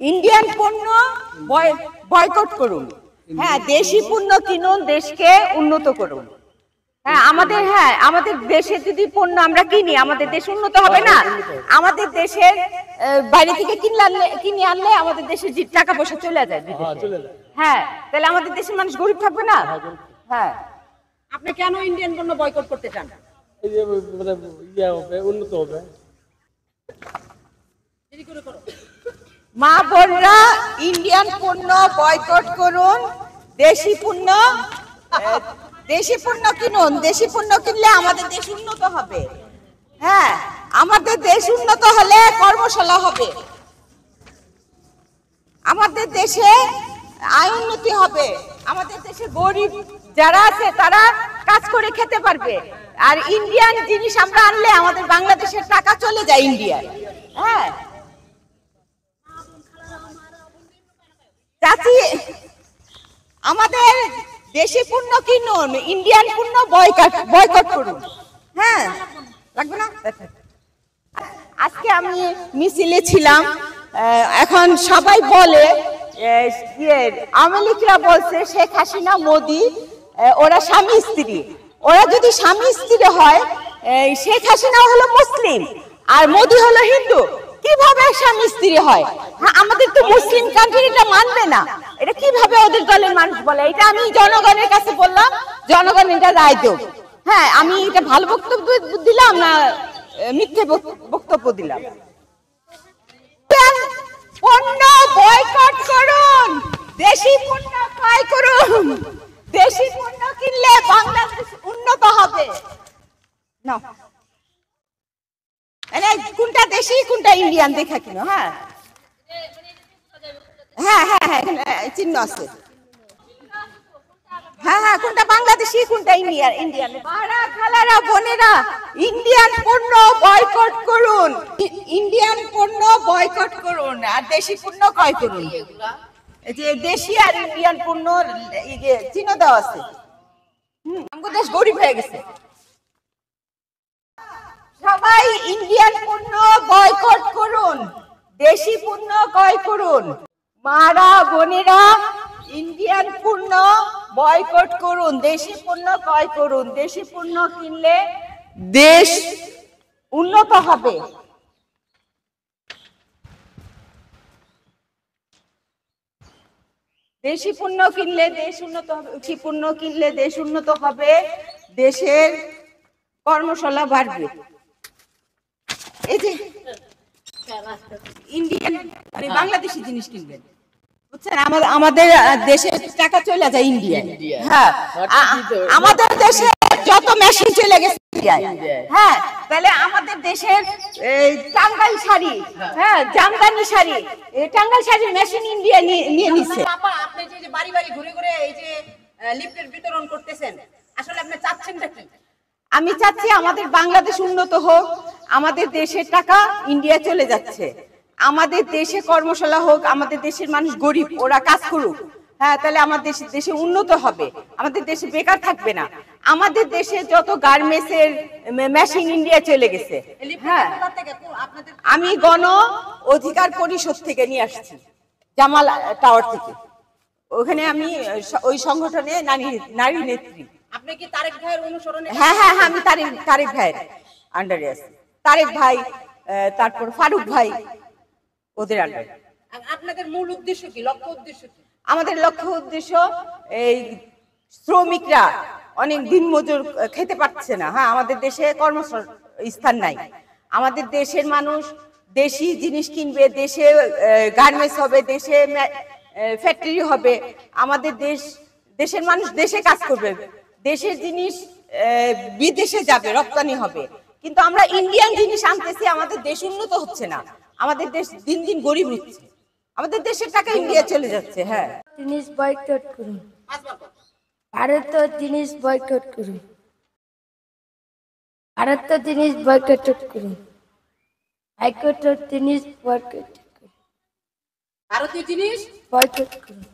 Indian পণ্য boycott করুন। হ্যাঁ, দেশি পণ্য কিনুন, দেশকে উন্নত করুন। হ্যাঁ, আমাদের দেশে যদি পণ্য আমরা কিনি, আমাদের দেশ উন্নত হবে না। আমাদের দেশের বাইরে থেকে কিনে আনলে আমাদের দেশে টাকা পয়সা চলে যায়। হ্যাঁ, তাহলে আমাদের দেশের মানুষ গরিব থাকবে না। হ্যাঁ, আপনি কেন ইন্ডিয়ান পণ্য বয়কট করতে চান? উন্নত হবে। মা বোনরা, ইন্ডিয়ান পণ্য বয়কট করুন, দেশি পণ্য কিনুন। দেশি পণ্য কিনলে আমাদের দেশ উন্নত হবে। হ্যাঁ, আমাদের দেশ উন্নত হলে কর্মশালা হবে, আমাদের দেশে আয় উন্নতি হবে, আমাদের দেশে গরিব যারা আছে তারা কাজ করে খেতে পারবে। আর ইন্ডিয়ান জিনিস আমরা আনলে আমাদের বাংলাদেশের টাকা চলে যায় ইন্ডিয়ায়। হ্যাঁ চাচি, আমাদের দেশি পণ্য কিনুন, ইন্ডিয়ান পণ্য বয়কট করুন। হ্যাঁ, লাগবে না। আজকে আমি মিছিলে ছিলাম। এখন সবাই বলে আওয়ামী লীগরা বলছে শেখ হাসিনা মোদি ওরা স্বামী স্ত্রী। ওরা যদি স্বামী স্ত্রী হয়, শেখ হাসিনা হলো মুসলিম আর মোদি হলো হিন্দু, কিভাবে স্বামী স্ত্রী হয়? হ্যাঁ, আমাদের তো মুসলিম কান্ট্রি এটা মানবে না। এটা কিভাবে ওদের দলের মানুষ বলে? এটা আমি জনগণের কাছে বললাম, জনগণ এটা রায় দেব। হ্যাঁ, আমি এটা ভালো বক্তব্য দিলাম না মিথ্যে বক্তব্য দিলাম? পণ্য বয়কট করুন, দেশি পণ্য ক্রয় করুন। দেশি পণ্য কিনলে বাংলাদেশ উন্নত হবে। না, কোনটা দেশি কোনটা ইন্ডিয়ান দেখা কিনো। হ্যাঁ হ্যাঁ হ্যাঁ হ্যাঁ, চিহ্ন আছে। হ্যাঁ হ্যাঁ, কোনটা বাংলাদেশি কোনটা ইন্ডিয়ান। খালারা বোনেরা, ইন্ডিয়ান পণ্য বয়কট করুন, ইন্ডিয়ান পণ্য বয়কট করুন আর দেশি পণ্য ক্রয় করুন। এই যে দেশি আর ইন্ডিয়ান পণ্য চিহ্ন দেওয়া আছে। আমাদের দেশ গরিব হয়ে গেছে। সবাই ইন্ডিয়ান পণ্য বয়কট করুন, দেশি পণ্য ক্রয় করুন। মারা বোনেরা, ইন্ডিয়ান পণ্য বয়কট করুন, দেশি পণ্য ক্রয় করুন। দেশি পণ্য কিনলে দেশ উন্নত হবে। দেশি পণ্য কিনলে দেশ উন্নত হবে। দেশি পণ্য কিনলে দেশ উন্নত হবে, দেশের কর্মশালা বাড়বে। এই যে ইন্ডিয়ান বাংলাদেশি জিনিস কিনবেন, বুঝছেন? আমাদের দেশে টাকা চলে যায় ইন্ডিয়ায়। হ্যাঁ, আমাদের দেশে যত মেশিন চলে গেছে ইন্ডিয়ায়। হ্যাঁ, তাহলে আমাদের দেশের টাঙ্গাইল শাড়ি, হ্যাঁ জামদানি শাড়ি, টাঙ্গাইল শাড়ির মেশিন ইন্ডিয়া নিয়ে নিচ্ছে। আপনি যে বাড়ি বাড়ি ঘুরে ঘুরে এই যে লিফলেট বিতরণ করতেছেন, আসলে আপনি চাচ্ছেনটা কি? আমি চাচ্ছি আমাদের বাংলাদেশ উন্নত হোক, আমাদের দেশের টাকা ইন্ডিয়া চলে যাচ্ছে। আমাদের দেশে কর্মশালা হোক, আমাদের দেশের মানুষ গরিব, ওরা কাজ করুক। হ্যাঁ, তাহলে আমাদের দেশে উন্নত হবে, আমাদের দেশে বেকার থাকবে না। আমাদের দেশে যত গার্মেন্টসের মেশিন ইন্ডিয়া চলে গেছে। হ্যাঁ, আমি গণ অধিকার পরিষদ থেকে নিয়ে আসছি, জামাল টাওয়ার থেকে। ওখানে আমি ওই সংগঠনে নারী নেত্রী। আপনি কি তারেক ভাইয়ের অনুসরণে? হ্যাঁ হ্যাঁ হ্যাঁ, আমি তারেক ভাইয়ের আন্ডারে আছি। তারেক ভাই, তারপর ফারুক ভাই, ওদের আন্ডারে। আপনাদের মূল উদ্দেশ্য কি, লক্ষ্য উদ্দেশ্য কি? আমাদের লক্ষ্য উদ্দেশ্য, এই শ্রমিকরা অনেক দিন মজুর খেতে পারছে না। হ্যাঁ, আমাদের দেশে কর্মস্থান নাই। আমাদের দেশের মানুষ দেশি জিনিস কিনবে, দেশে গার্মেন্টস হবে, দেশে ফ্যাক্টরি হবে। আমাদের দেশের মানুষ দেশে কাজ করবে, দেশের জিনিস বিদেশে যাবে, রপ্তানি হবে। কিন্তু আমরা ইন্ডিয়ান জিনিস আনতেছি, আমাদের দেশ উন্নত হচ্ছে না, আমাদের দেশ দিন দিন গরিব হচ্ছে, আমাদের দেশের টাকা ইন্ডিয়া চলে যাচ্ছে। হ্যাঁ, জিনিস বয়কট করুন, ভারতীয় জিনিস বয়কট করুন, ভারতীয় জিনিস বয়কট করুন, জিনিস বয়কট করুন, ভারতীয় জিনিস বয়কট করুন।